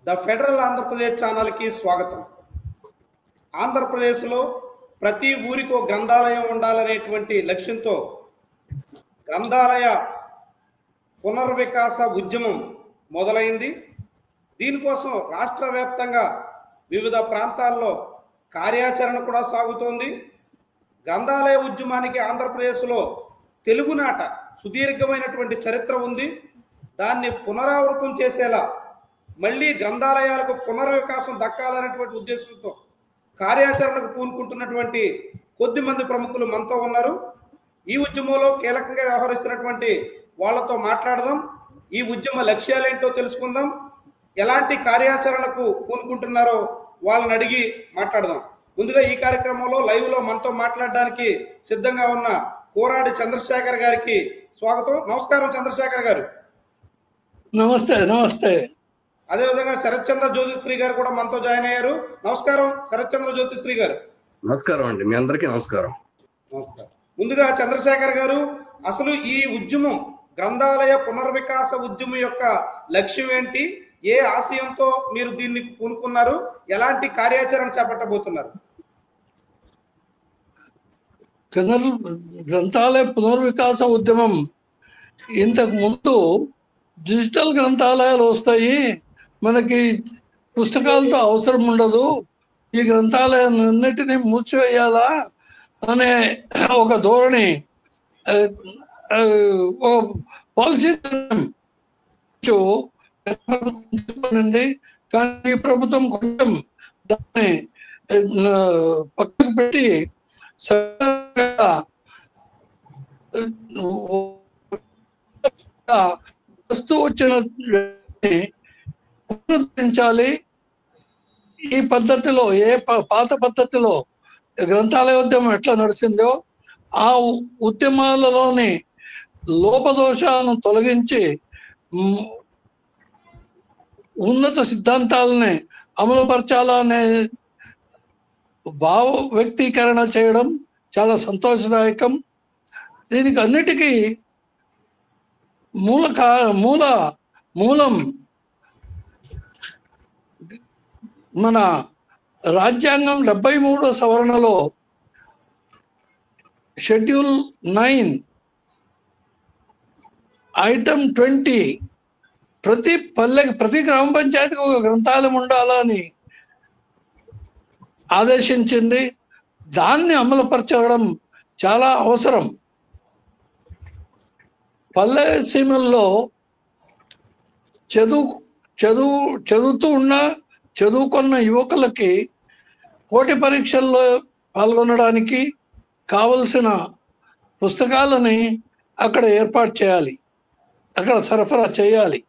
The federal Andhra Pradesh ఛానల్కి స్వాగతం. ఆంధ్రప్రదేశ్లో ప్రతి ఊరికో గ్రంథాలయం ఉండాలనేటువంటి లక్ష్యంతో గ్రంథాలయ పునర్వికాస ఉద్యమం మొదలైంది. దీనికోసం రాష్ట్ర వ్యాప్తంగా వివిధ ప్రాంతాల్లో కార్యాచరణ కూడా సాగుతోంది. గ్రంథాలయ ఉద్యమానికి ఆంధ్రప్రదేశ్లో తెలుగునాట సుదీర్ఘమైనటువంటి చరిత్ర ఉంది. దాన్ని పునరావృతం చేసేలా మళ్ళీ గ్రంథాలయాలకు పునర్వికాసం దక్కాలనేటువంటి ఉద్దేశంతో కార్యాచరణకు పూనుకుంటున్నటువంటి కొద్దిమంది ప్రముఖులు మనతో ఉన్నారు. ఈ ఉద్యమంలో కీలకంగా వ్యవహరిస్తున్నటువంటి వాళ్ళతో మాట్లాడదాం. ఈ ఉద్యమ లక్ష్యాలేంటో తెలుసుకుందాం. ఎలాంటి కార్యాచరణకు పూనుకుంటున్నారో వాళ్ళని అడిగి మాట్లాడదాం. ముందుగా ఈ కార్యక్రమంలో లైవ్లో మనతో మాట్లాడడానికి సిద్ధంగా ఉన్న కోరాడి చంద్రశేఖర్ గారికి స్వాగతం. నమస్కారం చంద్రశేఖర్ గారు. నమస్తే. నమస్తే. అదేవిధంగా శరత్చంద్ర జ్యోతిశ్రీ గారు కూడా మనతో జాయిన్ అయ్యారు. నమస్కారం శరత్చంద్ర జ్యోతిశ్రీ గారు. నమస్కారం అండి, మీ అందరికీ నమస్కారం. నమస్కారం. ముందుగా చంద్రశేఖర్ గారు, అసలు ఈ ఉద్యమం గ్రంథాలయ పునర్వికాస ఉద్యమం యొక్క లక్ష్యం ఏంటి? ఏ ఆశయంతో మీరు దీన్ని పూనుకున్నారు? ఎలాంటి కార్యాచరణ చేపట్టబోతున్నారు? గ్రంథాలయ పునర్వికాస ఉద్యమం ఇంతకు ముందు డిజిటల్ గ్రంథాలయాలు వస్తాయి, మనకి పుస్తకాలతో అవసరం ఉండదు, ఈ గ్రంథాలయాన్నిటినీ మూసివేయాలా అనే ఒక ధోరణి, ఒక పాలసీ కానీ ఈ ప్రభుత్వం కొంచెం దాన్ని పక్కకు పెట్టి వస్తూ వచ్చిన పునరుద్ధరించాలి. ఈ పద్ధతిలో పాత పద్ధతిలో గ్రంథాలయోద్యమం ఎట్లా నడిచిందో ఆ ఉద్యమాలలోని లోపదోషాలను తొలగించి ఉన్నత సిద్ధాంతాలని అమలుపరచాలనే భావ వ్యక్తీకరణ చేయడం చాలా సంతోషదాయకం. దీనికి అన్నిటికీ మూలం మన రాజ్యాంగం 73వ సవరణలో షెడ్యూల్ 9 ఐటమ్ 20 ప్రతి పల్లెకి, ప్రతి గ్రామ పంచాయతీకి ఒక గ్రంథాలయం ఉండాలని ఆదేశించింది. దాన్ని అమలుపరచడం చాలా అవసరం. పల్లె సీమల్లో చదువుకున్న యువకులకి పోటీ పరీక్షల్లో పాల్గొనడానికి కావలసిన పుస్తకాలని అక్కడ ఏర్పాటు చేయాలి, అక్కడ సరఫరా చేయాలి.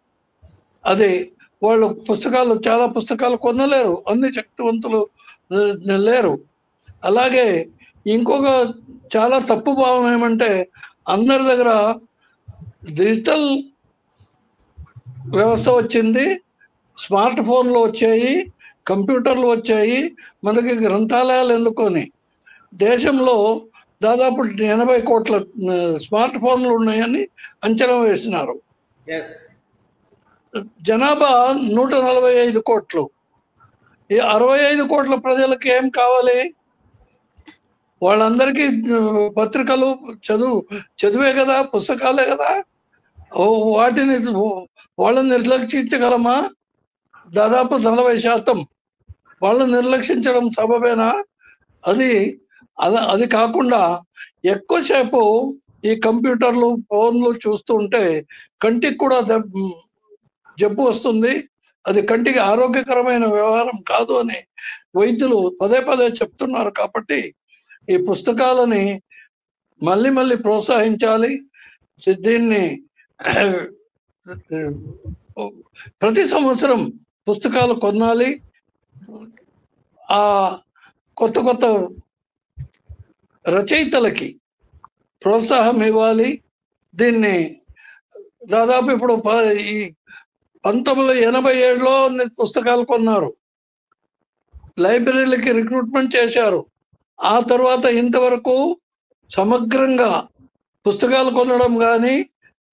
అదే వాళ్ళు చాలా పుస్తకాలు కొనలేరు, అన్ని శక్తివంతులు లేరు. అలాగే ఇంకొక చాలా తప్పు భావం ఏమంటే, అందరి దగ్గర డిజిటల్ వ్యవస్థ వచ్చింది, స్మార్ట్ ఫోన్లు వచ్చాయి, కంప్యూటర్లు వచ్చాయి, మనకి గ్రంథాలయాలు ఎందుకొని. దేశంలో దాదాపు 80 కోట్ల స్మార్ట్ ఫోన్లు ఉన్నాయని అంచనా వేసినారు. జనాభా 145 కోట్లు. ఈ 65 కోట్ల ప్రజలకి ఏం కావాలి? వాళ్ళందరికీ పత్రికలు చదివే కదా, పుస్తకాలే కదా. వాటిని వాళ్ళని నిర్లక్షించగలమా? దాదాపు 40% వాళ్ళని నిర్లక్షించడం సబబేనా? అది కాకుండా ఎక్కువసేపు ఈ కంప్యూటర్లు, ఫోన్లు చూస్తూ ఉంటే కంటికి కూడా జబ్బు వస్తుంది. అది కంటికి ఆరోగ్యకరమైన వ్యవహారం కాదు అని వైద్యులు పదే పదే చెప్తున్నారు. కాబట్టి ఈ పుస్తకాలని మళ్ళీ ప్రోత్సహించాలి. దీన్ని ప్రతి సంవత్సరం పుస్తకాలు కొనాలి. ఆ కొత్త రచయితలకి ప్రోత్సాహం ఇవ్వాలి. దీన్ని దాదాపు ఇప్పుడు 1987లో పుస్తకాలు కొన్నారు, లైబ్రరీలకి రిక్రూట్మెంట్ చేశారు. ఆ తర్వాత ఇంతవరకు సమగ్రంగా పుస్తకాలు కొనడం కానీ,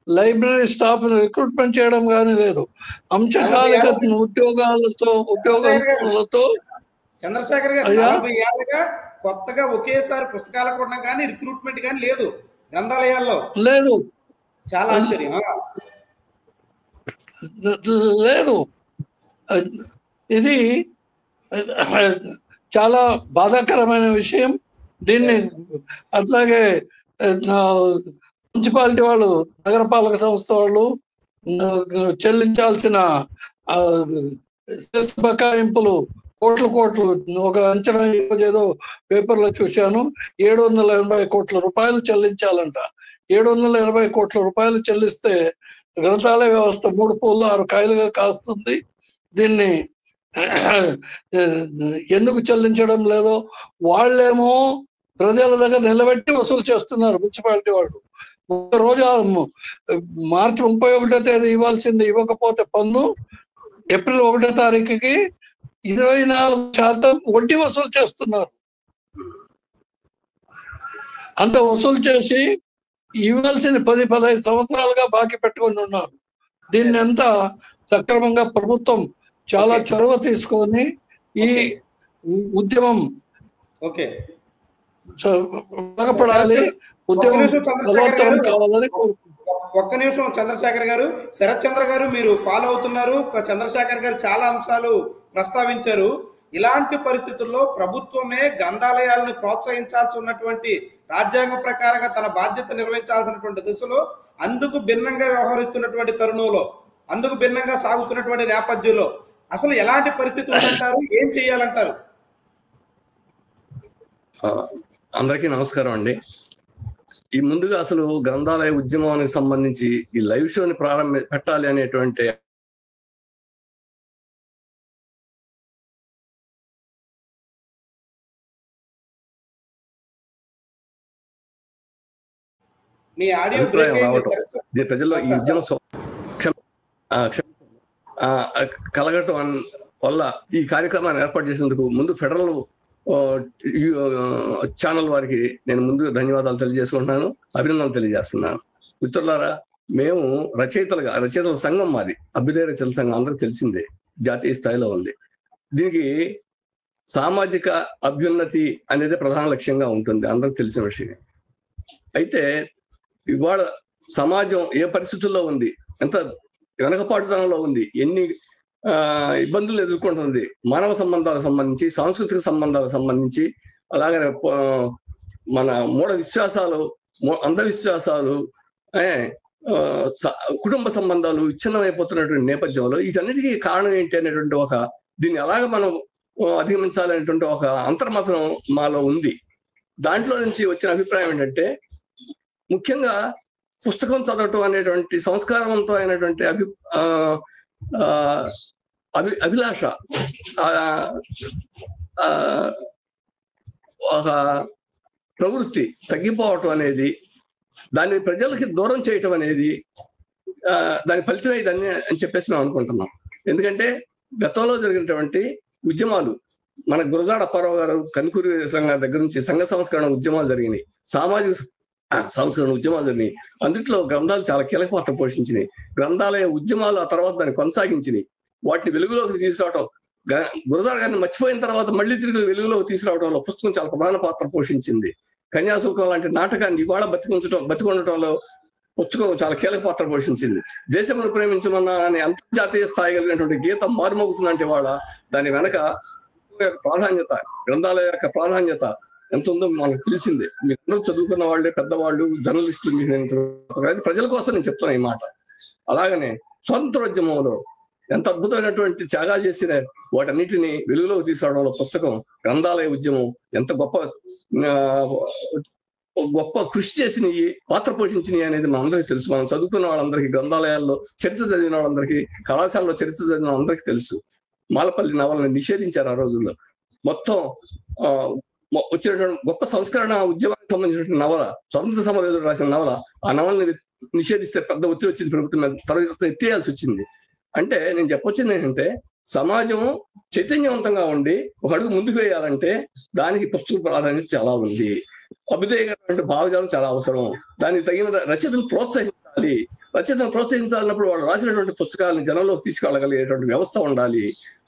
లైబ్రరీ స్టాఫ్ రిక్రూట్మెంట్ చేయడం కానీ లేదు. అంశకాలిక ఉద్యోగాలతో చంద్రశేఖర్ గారు అయ్యా 40 ఏళ్ళగా కొత్తగా ఒకేసారి పుస్తకాల కొనడం కానీ రిక్రూట్మెంట్ కానీ లేదు గ్రంథాలయాల్లో. లేదు చాలా ఆశ్చర్యం. లేదు ఇది చాలా బాధాకరమైన విషయం. దీన్ని అట్లాగే మున్సిపాలిటీ వాళ్ళు, నగరపాలక సంస్థ వాళ్ళు చెల్లించాల్సిన సెస్ బకాయింపులు కోట్లు ఒక అంచనా ఏదో పేపర్లో చూశాను. 780 కోట్ల రూపాయలు చెల్లించాలంట. 780 కోట్ల రూపాయలు చెల్లిస్తే గ్రంథాలయ వ్యవస్థ 3 పూలు 6 కాయలుగా కాస్తుంది. దీన్ని ఎందుకు చెల్లించడం లేదో వాళ్ళేమో ప్రజల దగ్గర నిలబెట్టి వసూలు చేస్తున్నారు మున్సిపాలిటీ వాళ్ళు. రోజు మార్చి 31వ తేదీ ఇవ్వాల్సింది ఇవ్వకపోతే పన్ను ఏప్రిల్ 1వ తారీఖుకి 24% వడ్డీ వసూలు చేస్తున్నారు. అంత వసూలు చేసి ఇవ్వాల్సిన 10-15 సంవత్సరాలుగా బాకీ పెట్టుకొని ఉన్నారు. దీన్ని ఎంత సక్రమంగా ప్రభుత్వం చాలా చొరవ తీసుకొని ఈ ఉద్యమం బాగుపడాలి, ఉద్యమం బలోత్తరం కావాలని కోరుకుంటున్నాను. ఒక్క నిమిషం చంద్రశేఖర్ గారు, శరత్ చంద్ర గారు మీరు ఫాలో అవుతున్నారు. చంద్రశేఖర్ గారు చాలా అంశాలు ప్రస్తావించారు. ఇలాంటి పరిస్థితుల్లో ప్రభుత్వమే గ్రంథాలయాలను ప్రోత్సహించాల్సి ఉన్నటువంటి రాజ్యాంగం ప్రకారంగా తన బాధ్యత నిర్వహించాల్సినటువంటి దిశలో అందుకు భిన్నంగా వ్యవహరిస్తున్నటువంటి తరుణంలో, అందుకు భిన్నంగా సాగుతున్నటువంటి నేపథ్యంలో అసలు ఎలాంటి పరిస్థితి ఉందంటారు? ఏం చేయాలంటారు? అందరికీ నమస్కారం అండి. ఈ ముందుగా అసలు గ్రంథాలయ ఉద్యమానికి సంబంధించి ఈ లైవ్ షోని పెట్టాలి అనేటువంటి మీ ఆడియో ప్రజల్లో ఈ ఉద్యమ కలగటం వల్ల ఈ కార్యక్రమాన్ని ఏర్పాటు చేసినందుకు ముందు ఫెడరల్ ఛానల్ వారికి నేను ముందుగా ధన్యవాదాలు తెలియజేసుకుంటున్నాను, అభినందనలు తెలియజేస్తున్నాను. మిత్రులారా, మేము రచయితల సంఘం మాది, అభ్యుదయ రచయితల సంఘం అందరికి తెలిసిందే, జాతీయ స్థాయిలో ఉంది. దీనికి సామాజిక అభ్యున్నతి అనేది ప్రధాన లక్ష్యంగా ఉంటుంది, అందరికి తెలిసిన విషయం. అయితే ఇవాళ సమాజం ఏ పరిస్థితుల్లో ఉంది, ఎంత వెనకపాటుతనంలో ఉంది, ఎన్ని ఇబ్బందులు ఎదుర్కొంటుంది, మానవ సంబంధాలకు సంబంధించి, సాంస్కృతిక సంబంధాలకు సంబంధించి, అలాగే మన మూఢ విశ్వాసాలు, అంధవిశ్వాసాలు, కుటుంబ సంబంధాలు విచ్ఛిన్నమైపోతున్నటువంటి నేపథ్యంలో వీటన్నిటికీ కారణం ఏంటి అనేటువంటి దీన్ని ఎలాగ మనం అధిగమించాలనేటువంటి ఒక అంతర్మతం మాలో ఉంది. దాంట్లో నుంచి వచ్చిన అభిప్రాయం ఏంటంటే, ముఖ్యంగా పుస్తకం చదవటం అనేటువంటి సంస్కారవంతమైనటువంటి అభిలాష ఒక ప్రవృత్తి తగ్గిపోవటం అనేది, దాన్ని ప్రజలకి దూరం చేయటం అనేది దాని ఫలితమే ఇదని అని చెప్పేసి మేము అనుకుంటున్నాం. ఎందుకంటే గతంలో జరిగినటువంటి ఉద్యమాలు, మన గురజాడ అప్పారావు గారు కనుకూరి సంఘం దగ్గర నుంచి సంఘ సంస్కరణ ఉద్యమాలు జరిగినాయి, సామాజిక సంస్కరణ ఉద్యమాలు జరిగినాయి. అందుట్లో గ్రంథాలు చాలా కీలక పాత్ర పోషించినాయి. గ్రంథాలయ ఉద్యమాలు ఆ తర్వాత దాన్ని కొనసాగించినాయి, వాటిని వెలుగులోకి తీసుకురావటం, గురజాడ గారిని మర్చిపోయిన తర్వాత మళ్ళీ తిరిగి వెలుగులోకి తీసుకురావడంలో పుస్తకం చాలా ప్రధాన పాత్ర పోషించింది. కన్యాశుల్కం లాంటి నాటకాన్ని ఇవాళ బతికుండటంలో పుస్తకం చాలా కీలక పాత్ర పోషించింది. దేశమును ప్రేమించమన్నా అని అంతర్జాతీయ స్థాయి కలిగినటువంటి గీతం మారుమోగుతుందంటే వాళ్ళ దాని వెనక ప్రాధాన్యత, గ్రంథాలయ యొక్క ప్రాధాన్యత ఎంత ఉందో మనకు తెలిసిందే. మీరందరూ చదువుకున్న వాళ్ళే, పెద్దవాళ్ళు, జర్నలిస్టులు, ప్రజల కోసం నేను చెప్తున్నా ఈ మాట. అలాగనే స్వాతంత్రోద్యమంలో ఎంత అద్భుతమైనటువంటి త్యాగాలు చేసిన వాటన్నిటిని వెలుగులోకి తీసుకురావడంలో పుస్తకం, గ్రంథాలయ ఉద్యమం ఎంత గొప్ప కృషి చేసినవి, పాత్ర పోషించినవి అనేది మనందరికీ తెలుసు. మనం చదువుకున్న వాళ్ళందరికీ, గ్రంథాలయాల్లో చరిత్ర చదివిన వాళ్ళందరికీ, కళాశాలలో చరిత్ర చదివిన వాళ్ళందరికీ తెలుసు. మాలపల్లి నవలని నిషేధించారు ఆ రోజుల్లో. మొత్తం వచ్చినటువంటి గొప్ప సంస్కరణ ఉద్యమానికి సంబంధించినటువంటి నవల, స్వతంత్ర సమరయోధుడు రాసిన నవల, ఆ నవలని నిషేధిస్తే పెద్ద ఒత్తిడి వచ్చింది ప్రభుత్వం మీద, తర్వాత ఎత్తేయాల్సి వచ్చింది. అంటే నేను చెప్పొచ్చింది ఏంటంటే, సమాజం చైతన్యవంతంగా ఉండి ఒక అడుగు ముందుకు వేయాలంటే దానికి పుస్తక ప్రాధాన్యత చాలా ఉంది. అభ్యుదయకరమైన భావజాలం చాలా అవసరం. దానికి తగిన రచయితను ప్రోత్సహించాలి. రచయితను ప్రోత్సహించాలన్నప్పుడు వాళ్ళు రాసినటువంటి పుస్తకాలను జనంలోకి తీసుకెళ్ళగలిగేటువంటి వ్యవస్థ ఉండాలి.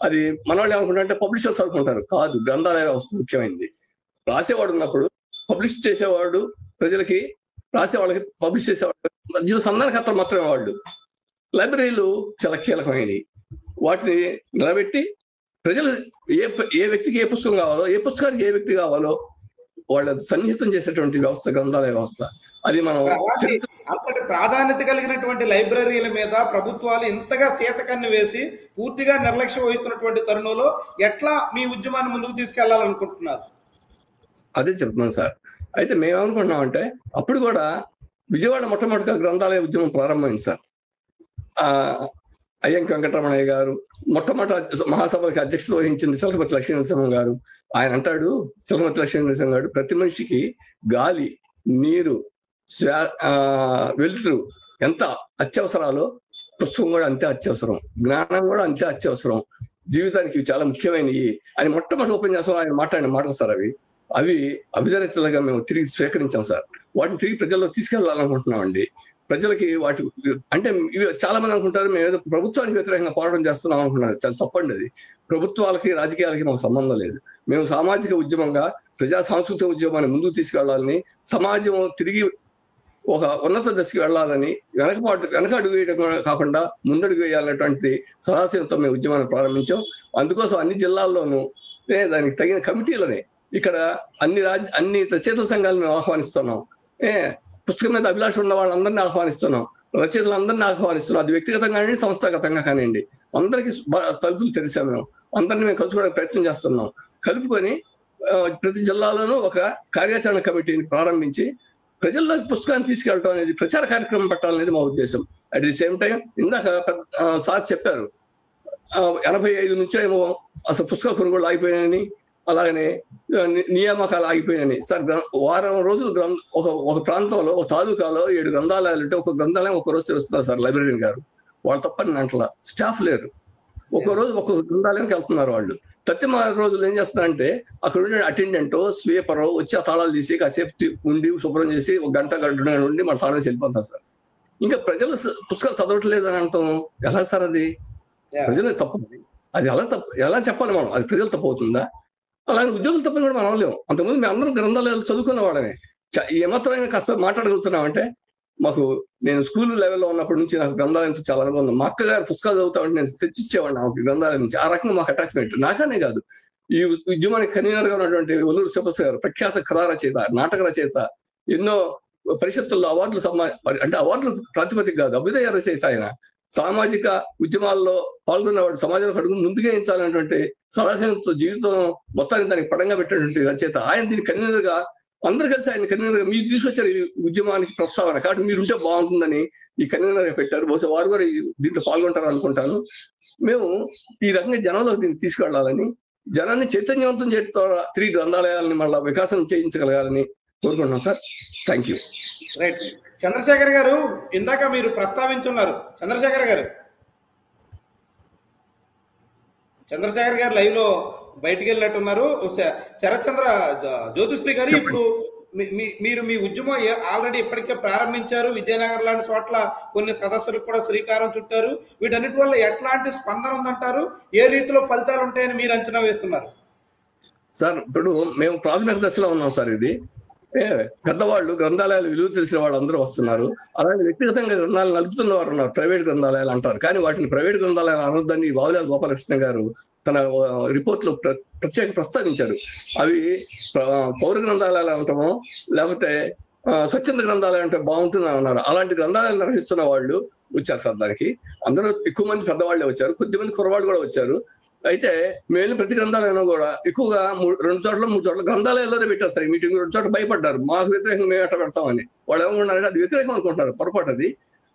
అది మన వాళ్ళు ఏమనుకుంటారంటే పబ్లిషర్స్ అనుకుంటారు, కాదు, గ్రంథాలయ వ్యవస్థ ముఖ్యమైనది. రాసేవాడు ఉన్నప్పుడు పబ్లిష్ చేసేవాడు, ప్రజలకి రాసేవాళ్ళకి పబ్లిష్ చేసేవాడు మధ్యలో సంధానకర్తలు మాత్రమే వాళ్ళు. లైబ్రరీలు చాలా కీలకమైనవి. వాటిని నిలబెట్టి ప్రజలు ఏ వ్యక్తికి ఏ పుస్తకం కావాలో, ఏ పుస్తకానికి ఏ వ్యక్తి కావాలో వాళ్ళ సన్నిహితం చేసేటువంటి వ్యవస్థ గ్రంథాలయ వ్యవస్థ. అది మనం అంతటి ప్రాధాన్యత కలిగినటువంటి లైబ్రరీల మీద ప్రభుత్వాలు ఇంతగా సీతకన్ను వేసి పూర్తిగా నిర్లక్ష్యం వహిస్తున్నటువంటి తరుణంలో ఎట్లా మీ ఉద్యమాన్ని ముందుకు తీసుకెళ్లాలనుకుంటున్నారు? అదే చెప్తున్నాను సార్. అయితే మేమేమనుకుంటున్నామంటే అప్పుడు కూడా విజయవాడ మొట్టమొదటిగా గ్రంథాలయ ఉద్యమం ప్రారంభమైంది సార్. అయ్యంకి వెంకటరమణయ్య గారు మొట్టమొదటి మహాసభకి అధ్యక్షత వహించింది చిలకమర్తి లక్ష్మీనరసింహం గారు. ఆయన అంటాడు, చిలకమర్తి లక్ష్మీనరసింహం గారు, ప్రతి మనిషికి గాలి, నీరు, వెలుతురు ఎంత అత్యవసరాలో పుస్తకం కూడా అంతే అత్యవసరం, జ్ఞానం కూడా అంతే అత్యవసరం, జీవితానికి చాలా ముఖ్యమైనవి అని మొట్టమొదటి ఉపన్యాసం ఆయన మాట్లాడిన మాటలు సార్. అవి అభిజనతలుగా మేము తిరిగి స్వీకరించాం సార్. వాటిని తిరిగి ప్రజల్లో తీసుకెళ్లాలనుకుంటున్నామండి. ప్రజలకి వాటి అంటే ఇవి చాలా మంది అనుకుంటారు మేము ఏదో ప్రభుత్వానికి వ్యతిరేకంగా పోరాటం చేస్తున్నాం అనుకుంటున్నారు. చాలా తప్పండి. అది ప్రభుత్వాలకి రాజకీయాలకి మాకు సంబంధం లేదు. మేము సామాజిక ఉద్యమంగా ప్రజా సాంస్కృతిక ఉద్యమాన్ని ముందుకు తీసుకెళ్లాలని, సమాజం తిరిగి ఒక ఉన్నత దశకి వెళ్ళాలని, వెనక అడుగు వేయడం కాకుండా ముందడుగు వేయాలనేటువంటి సదాశయంతో మేము ఉద్యమాన్ని ప్రారంభించాం. అందుకోసం అన్ని జిల్లాల్లోనూ దానికి తగిన కమిటీలని ఇక్కడ అన్ని రచయితల సంఘాలను మేము ఆహ్వానిస్తున్నాం. పుస్తకం మీద అభిలాష ఉన్న వాళ్ళందరినీ ఆహ్వానిస్తున్నాం, రచయితలందరినీ ఆహ్వానిస్తున్నాం. అది వ్యక్తిగతంగా కానివ్వండి, సంస్థాగతంగా కానివ్వండి, అందరికీ తలుపులు తెరిచాం. మేము అందరినీ మేము కలుసుకోవడానికి ప్రయత్నం చేస్తున్నాం. కలుపుకొని ప్రతి జిల్లాలోనూ ఒక కార్యాచరణ కమిటీని ప్రారంభించి ప్రజల్లోకి పుస్తకాన్ని తీసుకెళ్ళటం అనేది, ప్రచార కార్యక్రమం పెట్టాలనేది మా ఉద్దేశం. అట్ ది సేమ్ టైం ఇందాక సార్ చెప్పారు 85 నుంచో ఏమో అసలు పుస్తక కొనుగోళ్ళు ఆగిపోయాయని, అలాగనే నియామకాలు ఆగిపోయాయని. సార్ వారం రోజులు ఒక ప్రాంతంలో, ఒక తాలూకాలో 7 గ్రంథాలయాలు ఉంటే ఒక గ్రంథాలయం ఒక రోజు తెరుస్తున్నారు సార్ లైబ్రరీన్ గారు. వాళ్ళు తప్పని అంటలా, స్టాఫ్ లేరు. రోజు ఒక్కొక్క గ్రంథాలయానికి వెళ్తున్నారు వాళ్ళు. ప్రతి రోజులు ఏం చేస్తారంటే అక్కడ ఉండే అటెండెంట్, స్వీపరో వచ్చి ఆ తాళాలు తీసి కాసేపు ఉండి శుభ్రం చేసి ఒక గంట ఉండి మన తాళం వెళ్ళిపోతారు సార్. ఇంకా ప్రజలు పుస్తకాలు చదవట్లేదు అని అంటాం ఎలా సార్? అది ప్రజలు తప్పు. అది ఎలా చెప్పాలి మనం? అది ప్రజలు తప్పు అవుతుందా? అలాగే ఉద్యోగులు తప్పని కూడా మనం లేము. అంతకుముందు మేము అందరం గ్రంథాలయాలు చదువుకున్న వాళ్ళమే. ఏమాత్రమైనా కాస్త మాట్లాడగలుగుతున్నామంటే నేను స్కూల్ లెవెల్లో ఉన్నప్పటి నుంచి నాకు గ్రంథాలయంతో చాలా అనుబంధం. మా అక్కగారు పుస్తకాలు చదువుతామంటే నేను తెచ్చిచ్చేవాడిని నాకు గ్రంథాలయం నుంచి. ఆ రకంగా మాకు అటాచ్మెంట్. నాకనే కాదు, ఈ ఉద్యమానికి కన్వీనర్ గా ఉన్నటువంటి ఒల్లూరు శివప్రసాద్ గారు, ప్రఖ్యాత కళా రచయిత, నాటక రచయిత, ఎన్నో పరిషత్తుల్లో అవార్డులు అంటే అవార్డులు ప్రాతిపదిక కాదు, అభ్యుదయ రచయిత. ఆయన సామాజిక ఉద్యమాల్లో పాల్గొన్నవాడు, సమాజంలో అడుగు ముందుగా ఎంచాలనేటువంటి సదాశయంతో జీవితం మొత్తాన్ని దానికి పడంగా పెట్టినటువంటి రచయిత. ఆయన దీన్ని కన్వీనర్ గా, అందరు కలిసి ఆయన కన్వీనర్ గా మీరు తీసుకొచ్చారు ఈ ఉద్యమానికి ప్రస్తావన, కాబట్టి మీరుంటే బాగుంటుందని ఈ కన్వీనర్ గా పెట్టారు. బహుశా వారు కూడా దీంట్లో పాల్గొంటారు అనుకుంటాను. మేము ఈ రకంగా జనంలోకి దీన్ని తీసుకెళ్లాలని, జనాన్ని చైతన్యవంతం చేయడం, తిరిగి గ్రంథాలయాలని మళ్ళా వికాసం చేయించగలగాలని కోరుకుంటున్నాం sir. Thank you. Right. Chandrashekar గారు, ఇందాక మీరు ప్రస్తావించున్నారు. చంద్రశేఖర్ గారు లైవ్ లో బయటికి వెళ్ళినట్టున్నారు. శరత్చంద్ర జ్యోతిశ్రీ గారు, ఇప్పుడు మీరు మీ ఉద్యమం ఆల్రెడీ ఇప్పటికే ప్రారంభించారు. విజయనగరం లాంటి చోట్ల కొన్ని సదస్సులకు కూడా శ్రీకారం చుట్టారు. వీటన్నిటి వల్ల ఎట్లాంటి స్పందన ఉందంటారు? ఏ రీతిలో ఫలితాలు ఉంటాయని మీరు అంచనా వేస్తున్నారు? సార్, ఇప్పుడు మేము ప్రాథమిక దశలో ఉన్నాం సార్. ఇది పెద్దవాళ్ళు, గ్రంథాలయాలు విలువ తెలిసిన వాళ్ళు అందరూ వస్తున్నారు. అలాగే వ్యక్తిగతంగా గ్రంథాలు నలుపుతున్న వారు ఉన్నారు, ప్రైవేట్ గ్రంథాలయాలు అంటారు. కానీ వాటిని ప్రైవేట్ గ్రంథాలయాలు అనొద్దని బావులాల గోపాలకృష్ణ గారు తన రిపోర్ట్ లో ప్రత్యేక ప్రస్తావించారు. అవి పౌర గ్రంథాలయాలు అంటామో లేకపోతే స్వచ్ఛంద గ్రంథాలయం అంటే బాగుంటుంది అన్నారు. అలాంటి గ్రంథాలయాలు నిర్వహిస్తున్న వాళ్ళు వచ్చారు సార్. దానికి అందరూ ఎక్కువ మంది పెద్దవాళ్లే వచ్చారు, కొద్దిమంది కుర్రవాళ్ళు కూడా వచ్చారు. అయితే మేము ప్రతి గ్రంథాలయం కూడా ఎక్కువగా 2 చోట్ల 3 చోట్ల గ్రంథాలయాల్లోనే పెట్టారు సార్. ఈ మీటింగ్ 2 చోట్ల భయపడ్డారు, మాకు వ్యతిరేకంగా మేము ఎట్లా పెడతామని. వాళ్ళు ఏమనుకుంటారంటే అది వ్యతిరేకం అనుకుంటారు, పొరపాటు అది.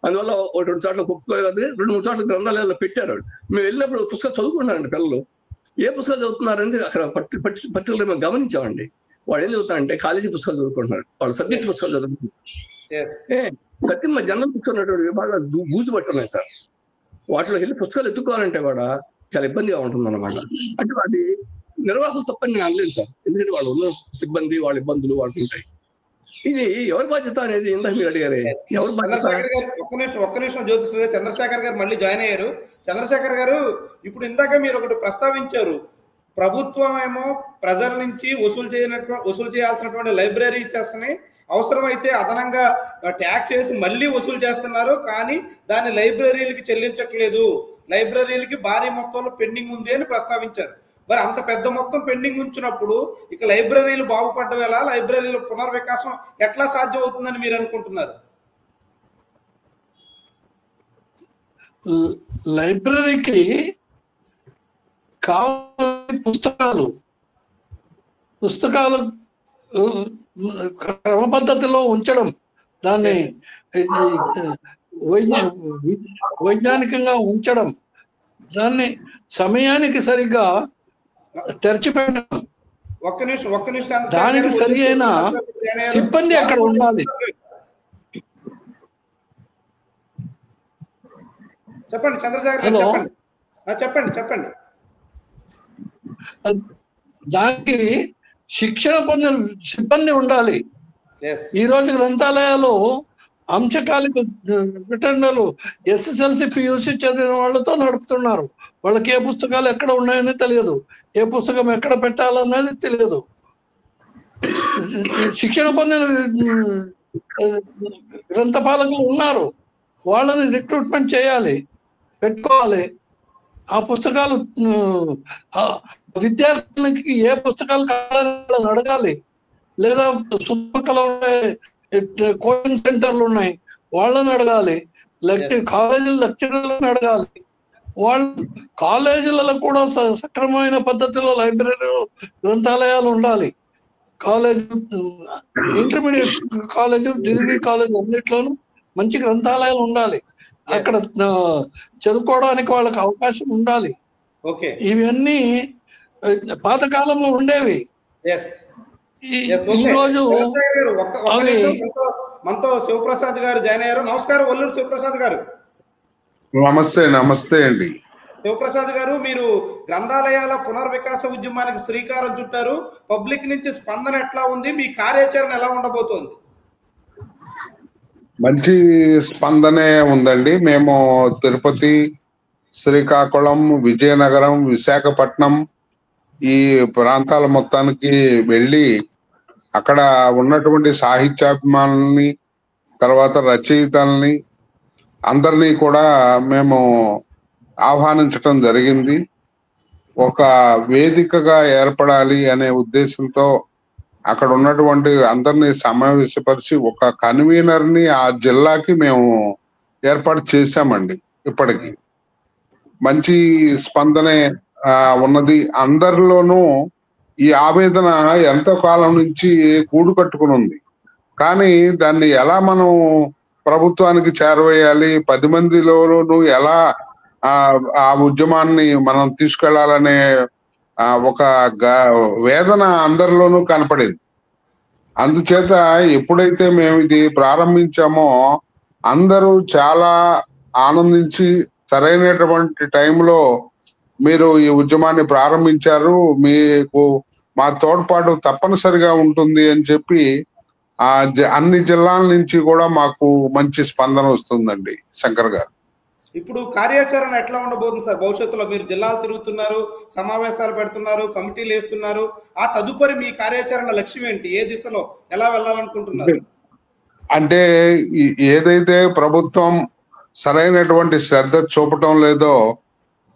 అందువల్ల 2 చోట్ల ఒప్పుకోలేదు, 2-3 చోట్ల గ్రంథాలయాల్లో పెట్టారు. మేము వెళ్ళినప్పుడు పుస్తకాలు చదువుకుంటారండి పిల్లలు. ఏ పుస్తకాలు చదువుతున్నారని అక్కడ పర్టికులర్ మేము గమనించామండి. వాళ్ళు ఏం చదువుతారంటే కాలేజీ పుస్తకాలు చదువుకుంటున్నారు, వాళ్ళు సబ్జెక్ట్ పుస్తకాలు చదువుకుంటున్నారు. సత్యం జనరల్ బుక్స్ ఉన్నటువంటి విభాగాలు గూజు పట్టున్నాయి సార్. వాటిలో వెళ్ళి పుస్తకాలు ఎత్తుకోవాలంటే కూడా చాలా ఇబ్బందిగా ఉంటుంది అన్నమాట. అంటే అది నిర్వాహకులు తప్పని నేను అనలేదు సార్, ఎందుకంటే వాళ్ళు ఉన్న సిబ్బంది, వాళ్ళ ఇబ్బందులు వాళ్ళకు ఉంటాయి. ఇది ఎవరి బాధ్యత అనేది ఇందాక మీరు అడిగారు. ఎవరి బాధ్యత? చంద్రశేఖర్ గారు ఒక్క నిమిషం జ్యోతిష్ గారు, చంద్రశేఖర్ గారు మళ్ళీ జాయిన్ అయ్యారు. చంద్రశేఖర్ గారు, ఇప్పుడు ఇందాక మీరు ఒకటి ప్రస్తావించారు, ప్రభుత్వం ఏమో ప్రజల నుంచి వసూలు చేయాల్సినటువంటి లైబ్రరీ సెస్ని అవసరమైతే అదనంగా ట్యాక్స్ వేసి మళ్ళీ వసూలు చేస్తున్నారు, కానీ దాన్ని లైబ్రరీలకి చెల్లించట్లేదు, లైబ్రరీలకి భారీ మొత్తంలో పెండింగ్ ఉంది అని ప్రస్తావించారు. మరి అంత పెద్ద మొత్తం పెండింగ్ ఉంచినప్పుడు ఇక లైబ్రరీలు బాగుపడడం ఎలా, లైబ్రరీల పునర్వికాసం ఎట్లా సాధ్యం అవుతుందని మీరు అనుకుంటున్నారు? లైబ్రరీకి కావాలి పుస్తకాలు క్రమ పద్ధతిలో ఉంచడం, దాన్ని వైజ్ఞానికంగా ఉంచడం, దాన్ని సమయానికి సరిగ్గా తెరచిపెట్టడం, ఒక్క నిమిషం దానికి సరి అయిన సిబ్బంది అక్కడ ఉండాలి. చెప్పండి చంద్రశేఖర్ గారు, చెప్పండి. దానికి శిక్షణ పొందిన సిబ్బంది ఉండాలి. ఈ రోజు గ్రంథాలయాలు అంశకాలిక రిటర్నర్లు SSLC PUC చదివిన వాళ్ళతో నడుపుతున్నారు. వాళ్ళకి ఏ పుస్తకాలు ఎక్కడ ఉన్నాయని తెలియదు, ఏ పుస్తకం ఎక్కడ పెట్టాలన్నది తెలియదు. శిక్షణ పొందిన గ్రంథపాలకులు ఉన్నారు, వాళ్ళని రిక్రూట్మెంట్ చేయాలి, పెట్టుకోవాలి. ఆ పుస్తకాలు విద్యార్థులకి ఏ పుస్తకాలు కావాలని అడగాలి. లేదా చుట్టుపక్కల కోచింగ్ సెంటర్లు ఉన్నాయి, వాళ్ళని అడగాలి. కాలేజీల లెక్చరర్లను అడగాలి. వాళ్ళు కాలేజీలలో కూడా సక్రమమైన పద్ధతిలో లైబ్రరీ గ్రంథాలయాలు ఉండాలి. College, intermediate college, degree college అన్నిట్లోనూ మంచి గ్రంథాలయాలు ఉండాలి. అక్కడ చదువుకోవడానికి వాళ్ళకి అవకాశం ఉండాలి. ఇవన్నీ పాతకాలంలో ఉండేవి. ఈ రోజు మనతో శివప్రసాద్ గారు జాయిన్ అయ్యారు. నమస్కారం ఒల్లూరు శివప్రసాద్ గారు. నమస్తే అండి. శివప్రసాద్ గారు, మీరు గ్రంథాలయాల పునర్వికాస ఉద్యమానికి శ్రీకారం చుట్టారు. పబ్లిక్ నుంచి స్పందన ఎట్లా ఉంది, మీ కార్యాచరణ ఎలా ఉండబోతోంది? మంచి స్పందనే ఉందండి. మేము తిరుపతి, శ్రీకాకుళం, విజయనగరం, విశాఖపట్నం ఈ ప్రాంతాల మొత్తానికి వెళ్ళి అక్కడ ఉన్నటువంటి సాహిత్యాభిమానుల్ని, తర్వాత రచయితల్ని అందరినీ కూడా మేము ఆహ్వానించటం జరిగింది. ఒక వేదికగా ఏర్పడాలి అనే ఉద్దేశంతో అక్కడ ఉన్నటువంటి అందరినీ సమావేశపరిచి ఒక కన్వీనర్ని ఆ జిల్లాకి మేము ఏర్పాటు చేశామండి. ఇప్పటికి మంచి స్పందనే ఉన్నది. అందరిలోనూ ఈ ఆవేదన ఎంతో కాలం నుంచి కూడు కట్టుకుని ఉంది. కానీ దాన్ని ఎలా మనం ప్రభుత్వానికి చేరవేయాలి, 10 మందిలోనూ ఎలా ఆ ఉద్యమాన్ని మనం తీసుకెళ్లాలనే ఒక వేదన అందరిలోనూ కనపడింది. అందుచేత ఎప్పుడైతే మేము ఇది ప్రారంభించామో అందరూ చాలా ఆనందించి సరైనటువంటి టైంలో మీరు ఈ ఉద్యమాన్ని ప్రారంభించారు, మీకు మా తోడ్పాటు తప్పనిసరిగా ఉంటుంది అని చెప్పి అన్ని జిల్లాల నుంచి కూడా మాకు మంచి స్పందన వస్తుందండి. శంకర్ గారు, ఇప్పుడు కార్యాచరణ ఎట్లా ఉండబోతుంది సార్? భవిష్యత్తులో మీరు జిల్లాలు తిరుగుతున్నారు, సమావేశాలు పెడుతున్నారు, కమిటీలు వేస్తున్నారు. ఆ తదుపరి మీ కార్యాచరణ లక్ష్యం ఏంటి? ఏ దిశలో ఎలా వెళ్ళాలనుకుంటున్నారు? అంటే ఏదైతే ప్రభుత్వం సరైనటువంటి శ్రద్ధ చూపటం లేదో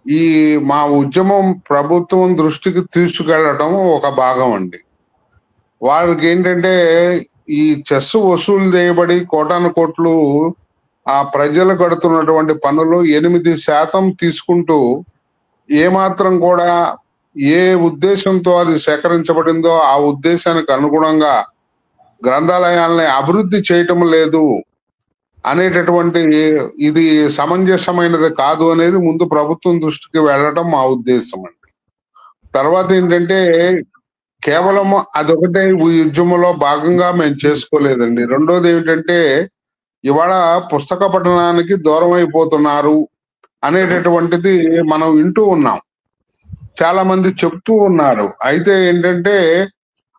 ఈ మా ఉద్యమం ప్రభుత్వం దృష్టికి తీసుకెళ్లటం ఒక భాగం అండి. వాళ్ళకి ఏంటంటే ఈ చెస్ వసూలు చేయబడి కోటాను కోట్లు ఆ ప్రజలు కడుతున్నటువంటి పన్నులు 8% తీసుకుంటూ ఏమాత్రం కూడా ఏ ఉద్దేశంతో అది సేకరించబడిందో ఆ ఉద్దేశానికి అనుగుణంగా గ్రంథాలయాల్ని అభివృద్ధి చేయటం లేదు అనేటటువంటి ఇది సమంజసమైనది కాదు అనేది ముందు ప్రభుత్వం దృష్టికి వెళ్ళటం మా ఉద్దేశం అండి. తర్వాత ఏంటంటే కేవలం అదొకటే ఈ ఉద్యమంలో భాగంగా మేము చేసుకోలేదండి. రెండోది ఏమిటంటే ఇవాళ పుస్తక పఠనానికి దూరం అయిపోతున్నారు అనేటటువంటిది మనం వింటూ ఉన్నాం, చాలా మంది చెప్తూ ఉన్నారు. అయితే ఏంటంటే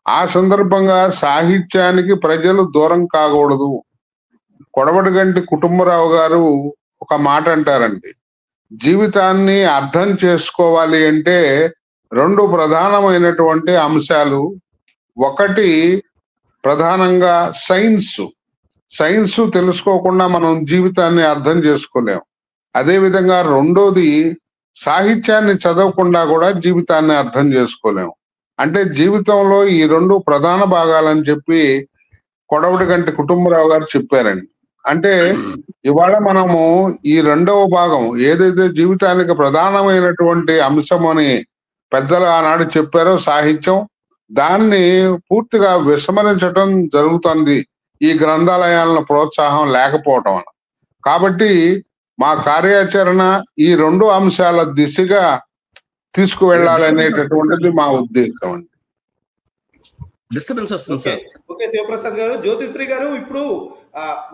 ఆ సందర్భంగా సాహిత్యానికి ప్రజలు దూరం కాకూడదు. కొడవటిగంటి కుటుంబరావు గారు ఒక మాట అంటారండి, జీవితాన్ని అర్థం చేసుకోవాలి అంటే 2 ప్రధానమైనటువంటి అంశాలు. ఒకటి ప్రధానంగా సైన్స్ తెలుసుకోకుండా మనం జీవితాన్ని అర్థం చేసుకోలేం. అదేవిధంగా రెండోది సాహిత్యాన్ని చదవకుండా కూడా జీవితాన్ని అర్థం చేసుకోలేం. అంటే జీవితంలో ఈ 2 ప్రధాన భాగాలని చెప్పి కొడవటిగంటి కుటుంబరావు గారు చెప్పారండి. అంటే ఇవాళ మనము ఈ 2వ భాగం ఏదైతే జీవితానికి ప్రధానమైనటువంటి అంశం అని పెద్దలు ఆనాడు చెప్పారో సాహిత్యం, దాన్ని పూర్తిగా విస్మరించడం జరుగుతుంది ఈ గ్రంథాలయాలను ప్రోత్సాహం లేకపోవటం వల్ల. కాబట్టి మా కార్యాచరణ ఈ 2 అంశాల దిశగా తీసుకువెళ్ళాలనేటటువంటిది మా ఉద్దేశం అండి. డిస్టర్బెన్స్ వస్తుంది సార్. ఓకే శివప్రసాద్ గారు, జ్యోతిశ్రీ గారు ఇప్పుడు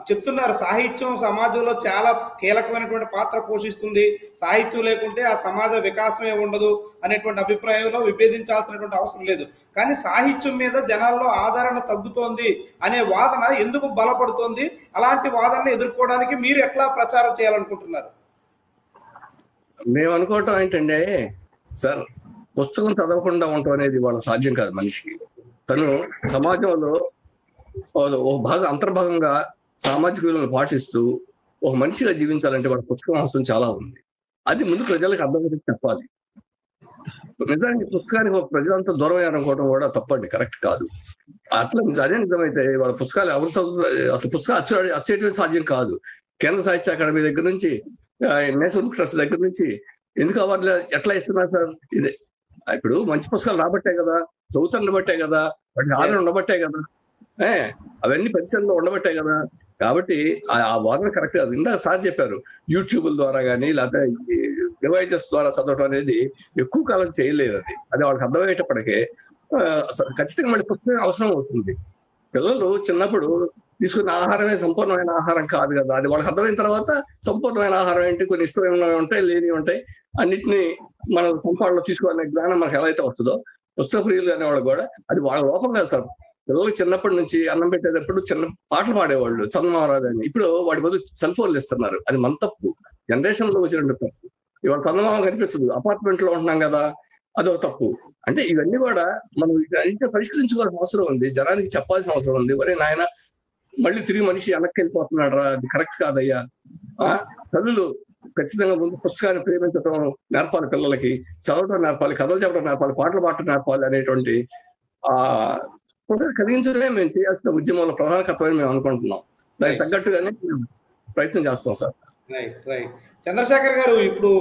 చెప్తున్నారు సమాహిత్యం సమాజంలో చాలా కీలకమైనటువంటి పాత్ర పోషిస్తుంది, సాహిత్యం లేకుంటే ఆ సమాజ వికాసమే ఉండదు అనేటువంటి అభిప్రాయంలో విభేదించాల్సినటువంటి అవసరం లేదు. కానీ సాహిత్యం మీద జనాల్లో ఆదరణ తగ్గుతోంది అనే వాదన ఎందుకు బలపడుతోంది? అలాంటి వాదనను ఎదుర్కోవడానికి మీరు ఎట్లా ప్రచారం చేయాలనుకుంటున్నారు? మేము అనుకోవటం ఏంటంటే సార్, పుస్తకం చదవకుండా ఉండటం అనేది వాళ్ళ సాధ్యం కాదు మనిషికి. తను సమాజంలో ఒక అంతర్భాగంగా సామాజిక విలువలు పాటిస్తూ ఒక మనిషిగా జీవించాలంటే వాళ్ళ పుస్తకం అవసరం చాలా ఉంది. అది ముందు ప్రజలకు అర్థమవుతుంది చెప్పాలి. నిజానికి పుస్తకానికి ఒక ప్రజలంతా దూరం అయ్యారనుకోవడం కూడా తప్పండి, కరెక్ట్ కాదు. అట్లా అదే నిజమైతే వాళ్ళ పుస్తకాలు ఎవరు చదువుతారు? అసలు పుస్తకాలు అచ్చేయటం సాధ్యం కాదు. కేంద్ర సాహిత్య అకాడమీ దగ్గర నుంచి, నేషనల్ బుక్ ట్రస్ట్ దగ్గర నుంచి ఎందుకు అవార్డులు ఎట్లా ఇస్తున్నారు సార్? ఇదే ఇప్పుడు మంచి పుస్తకాలు రాబట్టే కదా, చదువుతాన్ని బట్టే కదా, వాటిని ఆదరణ ఉండబట్టే కదా, అవన్నీ పరిశీలనలో ఉండబట్టే కదా. కాబట్టి ఆ వాదన కరెక్ట్ కాదు. ఇందాక సార్ చెప్పారు, యూట్యూబ్ల ద్వారా కానీ లేకపోతే డివైజెస్ ద్వారా చదవటం అనేది ఎక్కువ కాలం చేయలేదు. అది వాళ్ళకి అర్థమయ్యేటప్పటికే ఖచ్చితంగా మళ్ళీ పుస్తకం అవసరం అవుతుంది. పిల్లలు చిన్నప్పుడు తీసుకున్న ఆహారమే సంపూర్ణమైన ఆహారం కాదు కదా, అది వాళ్ళకి అర్థమైన తర్వాత సంపూర్ణమైన ఆహారం ఏంటి, కొన్ని ఇష్టమైనవి ఉంటాయి, లేనివి ఉంటాయి, అన్నిటినీ మనం సంపాదనలో తీసుకోవాలనే జ్ఞానం మనకు ఎలా అయితే వస్తుందో పుస్తక ప్రియులు అనేవాళ్ళు కూడా అది వాళ్ళ లోపం కాదు సార్. పిల్లలకి చిన్నప్పటి నుంచి అన్నం పెట్టేటప్పుడు చిన్న పాటలు పాడేవాళ్ళు చందమామరాజు అని, ఇప్పుడు వాడి బదులు సెల్ ఫోన్లు ఇస్తున్నారు. అది మన తప్పు, జనరేషన్ లో వచ్చిన తప్పు. ఇవాళ చందమామ కనిపించదు, అపార్ట్మెంట్ లో ఉంటున్నాం కదా, అదొక తప్పు. అంటే ఇవన్నీ కూడా మనం ఇంకా పరిశీలించుకోవాల్సిన అవసరం ఉంది, జనానికి చెప్పాల్సిన అవసరం ఉంది. మరి నాయన మళ్ళీ తిరిగి మనిషి వెనక్కి వెళ్ళిపోతున్నాడు రా, అది కరెక్ట్ కాదయ్యా. తల్లులు ఖచ్చితంగా ముందు పుస్తకాన్ని ప్రేమించడం నేర్పాలి, పిల్లలకి చదవడం నేర్పాలి, కథలు చెప్పడం నేర్పాలి, పాటలు పాడటం నేర్పాలి అనేటువంటి కలిగించడమే మేము చేయాల్సిన ఉద్యమంలో ప్రధాన కర్తవ్యం మేము అనుకుంటున్నాం. దానికి తగ్గట్టుగానే ప్రయత్నం చేస్తాం సార్. రైట్. చంద్రశేఖర్ గారు, ఇప్పుడు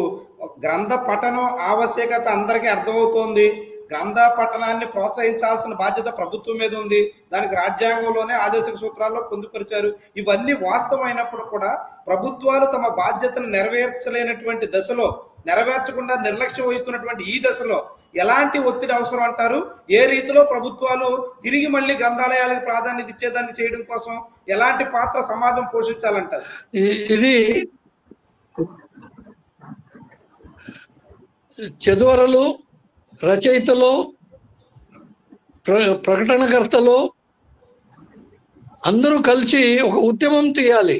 గ్రంథ పఠనం ఆవశ్యకత అందరికీ అర్థమవుతోంది. గ్రంథ పఠనాన్ని ప్రోత్సహించాల్సిన బాధ్యత ప్రభుత్వం మీద ఉంది. దానికి రాజ్యాంగంలోనే ఆదేశిక సూత్రాల్లో పొందుపరిచారు. ఇవన్నీ వాస్తవమైనప్పుడు కూడా ప్రభుత్వాలు తమ బాధ్యతను నెరవేర్చలేనటువంటి దశలో, నెరవేర్చకుండా నిర్లక్ష్యం వహిస్తున్నటువంటి ఈ దశలో ఎలాంటి ఒత్తిడి అవసరం అంటారు? ఏ రీతిలో ప్రభుత్వాలు తిరిగి మళ్ళీ గ్రంథాలయాలకు ప్రాధాన్యత ఇచ్చేదానికి చేయడం కోసం ఎలాంటి పాత్ర సమాజం పోషించాలంటారు? ఇది చదువరులు, రచయితలు, ప్రకటనకర్తలు అందరూ కలిసి ఒక ఉద్యమం తీయాలి.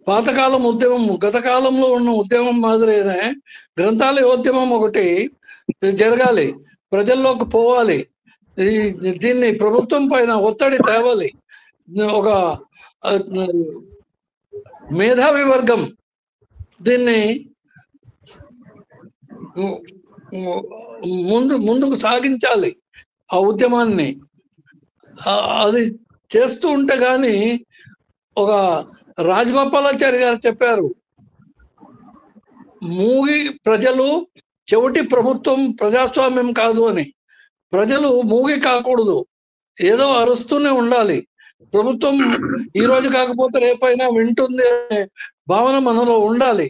పాతకాలం ఉద్యమం, గత కాలంలో ఉన్న ఉద్యమం మాదిరినే గ్రంథాలయోద్యమం ఒకటి జరగాలి, ప్రజల్లోకి పోవాలి. దీన్ని ప్రభుత్వం పైన ఒత్తిడి తేవాలి. ఒక మేధావి వర్గం దీన్ని ముందుకు సాగించాలి ఆ ఉద్యమాన్ని. అది చేస్తూ ఉంటే గాని, ఒక రాజగోపాలాచారి గారు చెప్పారు, మూగి ప్రజలు చెవిటి ప్రభుత్వం ప్రజాస్వామ్యం కాదు అని. ప్రజలు మూగి కాకూడదు, ఏదో అరుస్తూనే ఉండాలి. ప్రభుత్వం ఈ రోజు కాకపోతే రేపైనా వింటుంది అనే భావన మనలో ఉండాలి.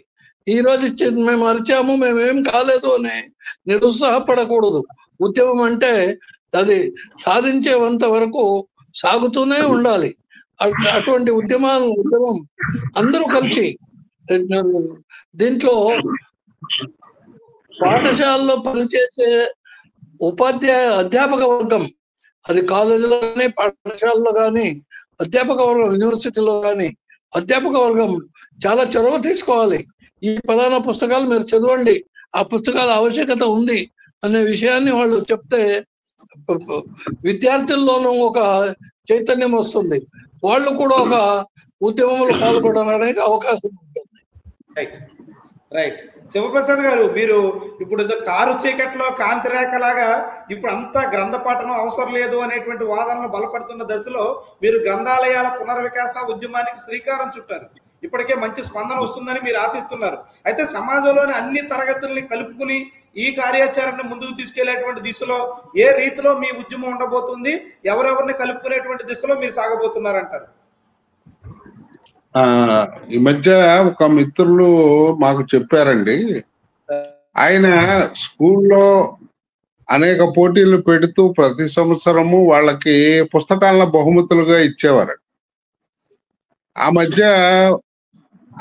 ఈ రోజు మేము అరిచాము, మేమేం కాలేదు అని నిరుత్సాహపడకూడదు. ఉద్యమం అంటే అది సాధించేంత వరకు సాగుతూనే ఉండాలి. అటువంటి ఉద్యమం అందరూ కలిసి, దీంట్లో పాఠశాలలో పనిచేసే అధ్యాపక వర్గం, అది కాలేజీలో కానీ పాఠశాలలో కానీ అధ్యాపక వర్గం, యూనివర్సిటీలో కానీ అధ్యాపక వర్గం చాలా చొరవ తీసుకోవాలి. ఈ ప్రధాన పుస్తకాలు మీరు చదవండి, ఆ పుస్తకాల ఆవశ్యకత ఉంది అనే విషయాన్ని వాళ్ళు చెప్తే విద్యార్థుల్లోనూ ఒక చైతన్యం వస్తుంది, వాళ్ళు కూడా ఒక ఉద్యమంలో పాల్గొనడానికి అవకాశం ఉంటుంది. రైట్. శివప్రసాద్ గారు, మీరు ఇప్పుడు కారు చీకట్లో కాంతి రేఖలాగా ఇప్పుడు అంతా గ్రంథ పఠనం అవసరం లేదు అనేటువంటి వాదనలు బలపడుతున్న దశలో మీరు గ్రంథాలయాల పునర్వికాస ఉద్యమానికి శ్రీకారం చుట్టారు. ఇప్పటికే మంచి స్పందన వస్తుందని మీరు ఆశిస్తున్నారు. అయితే సమాజంలోని అన్ని తరగతుల్ని కలుపుకుని ఈ కార్యాచరణ ముందుకు తీసుకెళ్లేటువంటి దిశలో ఏ రీతిలో మీ ఉద్యమం ఉండబోతుంది, ఎవరెవరిని కలుపుకునేటువంటి దిశలో మీరు సాగబోతున్నారంటారు? ఈ మధ్య ఒక మిత్రులు మాకు చెప్పారండి, ఆయన స్కూల్లో అనేక పోటీలు పెడుతూ ప్రతి సంవత్సరము వాళ్ళకి పుస్తకాలను బహుమతులుగా ఇచ్చేవారు. ఆ మధ్య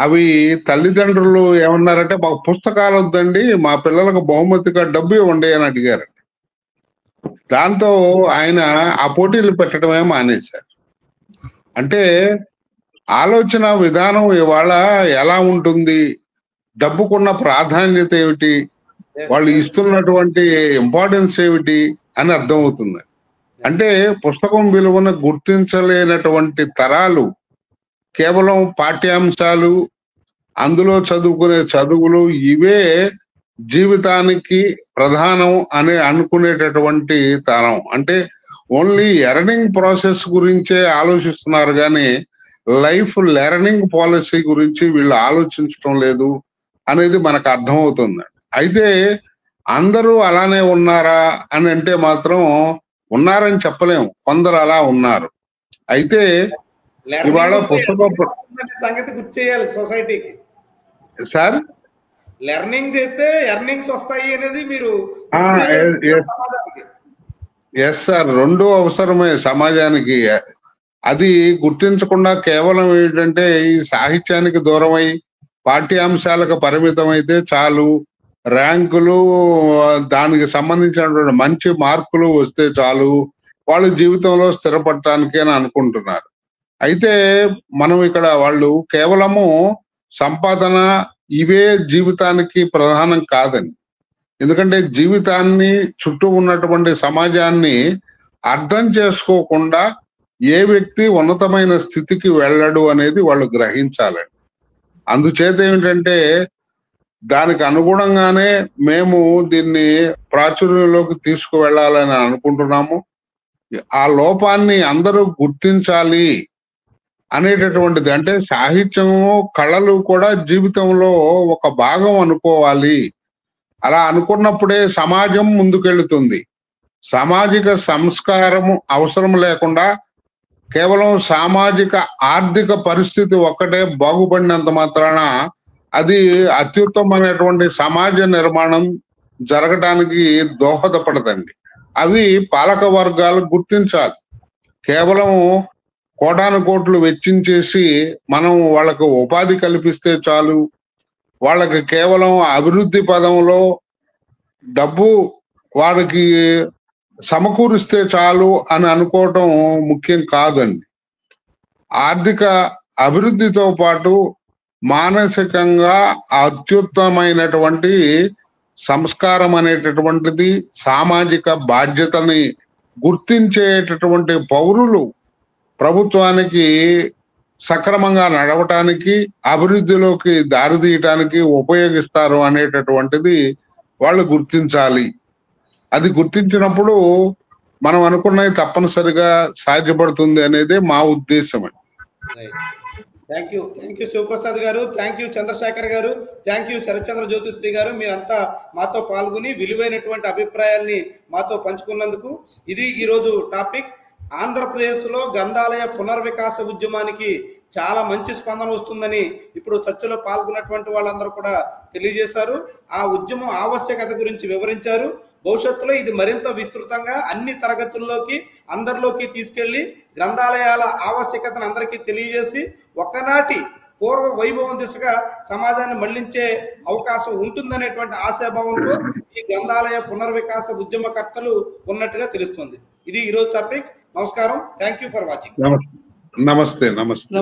అవి తల్లిదండ్రులు ఏమన్నారంటే, మాకు పుస్తకాలు వద్దండి, మా పిల్లలకు బహుమతిగా డబ్బు ఇవ్వండి అని అడిగారు. దాంతో ఆయన ఆ పోటీలు పెట్టడమే మానేశారు. అంటే ఆలోచన విధానం ఇవాళ ఎలా ఉంటుంది, డబ్బుకున్న ప్రాధాన్యత ఏమిటి, వాళ్ళు ఇస్తున్నటువంటి ఇంపార్టెన్స్ ఏమిటి అని అర్థమవుతుంది. అంటే పుస్తకం విలువను గుర్తించలేనటువంటి తరాలు కేవలం పాఠ్యాంశాలు, అందులో చదువుకునే చదువులు ఇవే జీవితానికి ప్రధానం అని అనుకునేటటువంటి తరం. అంటే ఓన్లీ ఎర్నింగ్ ప్రాసెస్ గురించే ఆలోచిస్తున్నారు కానీ లైఫ్ లెర్నింగ్ పాలసీ గురించి వీళ్ళు ఆలోచించడం లేదు అనేది మనకు అర్థమవుతుంది. అయితే అందరూ అలానే ఉన్నారా అని అంటే మాత్రం ఉన్నారని చెప్పలేము, కొందరు అలా ఉన్నారు. అయితే ఇవాళ పుస్తకం సంగతి గుర్తు చేయాలి సొసైటీకి. సార్, లెర్నింగ్ చేస్తే ఎర్నింగ్స్ వస్తాయి అనేది మీరు ఎస్ సార్, రెండు అవసరమే సమాజానికి. అది గుర్తించకుండా కేవలం ఏంటంటే ఈ సాహిత్యానికి దూరమై పాఠ్యాంశాలకు పరిమితం అయితే చాలు, ర్యాంకులు దానికి సంబంధించినటువంటి మంచి మార్కులు వస్తే చాలు, వాళ్ళు జీవితంలో స్థిరపడటానికి అని అనుకుంటున్నారు. అయితే మనం ఇక్కడ వాళ్ళు కేవలము సంపాదన ఇవే జీవితానికి ప్రధానం కాదండి. ఎందుకంటే జీవితాన్ని, చుట్టూ ఉన్నటువంటి సమాజాన్ని అర్థం చేసుకోకుండా ఏ వ్యక్తి ఉన్నతమైన స్థితికి వెళ్ళడు అనేది వాళ్ళు గ్రహించాలండి. అందుచేత ఏమిటంటే దానికి అనుగుణంగానే మేము దీన్ని ప్రాచుర్యంలోకి తీసుకువెళ్ళాలని అనుకుంటున్నాము. ఆ లోపాన్ని అందరూ గుర్తించాలి అనేటటువంటిది. అంటే సాహిత్యము, కళలు కూడా జీవితంలో ఒక భాగం అనుకోవాలి. అలా అనుకున్నప్పుడే సమాజం ముందుకెళ్తుంది. సామాజిక సంస్కారము అవసరం లేకుండా కేవలం సామాజిక ఆర్థిక పరిస్థితి ఒక్కటే బాగుపడినంత మాత్రాన అది అత్యుత్తమైనటువంటి సమాజ నిర్మాణం జరగటానికి దోహదపడదండి. అవి పాలక వర్గాలు గుర్తించాలి. కేవలం కోటాను కోట్లు వెచ్చించేసి మనం వాళ్ళకు ఉపాధి కల్పిస్తే చాలు, వాళ్ళకి కేవలం అభివృద్ధి పదంలో డబ్బు వాడికి సమకూరిస్తే చాలు అని అనుకోవటం ముఖ్యం కాదండి. ఆర్థిక అభివృద్ధితో పాటు మానసికంగా అత్యుత్తమైనటువంటి సంస్కారం అనేటటువంటిది, సామాజిక బాధ్యతని గుర్తించేటటువంటి పౌరులు ప్రభుత్వానికి సక్రమంగా నడవటానికి, అభివృద్ధిలోకి దారితీయటానికి ఉపయోగిస్తారు అనేటటువంటిది వాళ్ళు గుర్తించాలి. అది గుర్తించినప్పుడు మనం అనుకున్నది తప్పనిసరిగా సాధ్యపడుతుంది అనేది మా ఉద్దేశం. థ్యాంక్ యూ శివప్రసాద్ గారు, థ్యాంక్ యూ చంద్రశేఖర్ గారు, థ్యాంక్ యూ శరత్చంద్ర జ్యోతిశ్రీ గారు. మీరంతా మాతో పాల్గొని విలువైనటువంటి అభిప్రాయాల్ని మాతో పంచుకున్నందుకు. ఇది ఈరోజు టాపిక్. ఆంధ్రప్రదేశ్లో గ్రంథాలయ పునర్వికాస ఉద్యమానికి చాలా మంచి స్పందన వస్తుందని ఇప్పుడు చర్చలో పాల్గొన్నటువంటి వాళ్ళందరూ కూడా తెలియజేశారు. ఆ ఉద్యమం ఆవశ్యకత గురించి వివరించారు. భవిష్యత్తులో ఇది మరింత విస్తృతంగా అన్ని తరగతుల్లోకి, అందరిలోకి తీసుకెళ్లి గ్రంథాలయాల ఆవశ్యకతను అందరికీ తెలియజేసి ఒకనాటి పూర్వ వైభవం దిశగా సమాజాన్ని మళ్లించే అవకాశం ఉంటుందనేటువంటి ఆశాభావంతో ఈ గ్రంథాలయ పునర్వికాస ఉద్యమకర్తలు ఉన్నట్టుగా తెలుస్తుంది. ఇది ఈరోజు టాపిక్. నమస్కారం. Thank you for watching. నమస్తే. నమస్తే.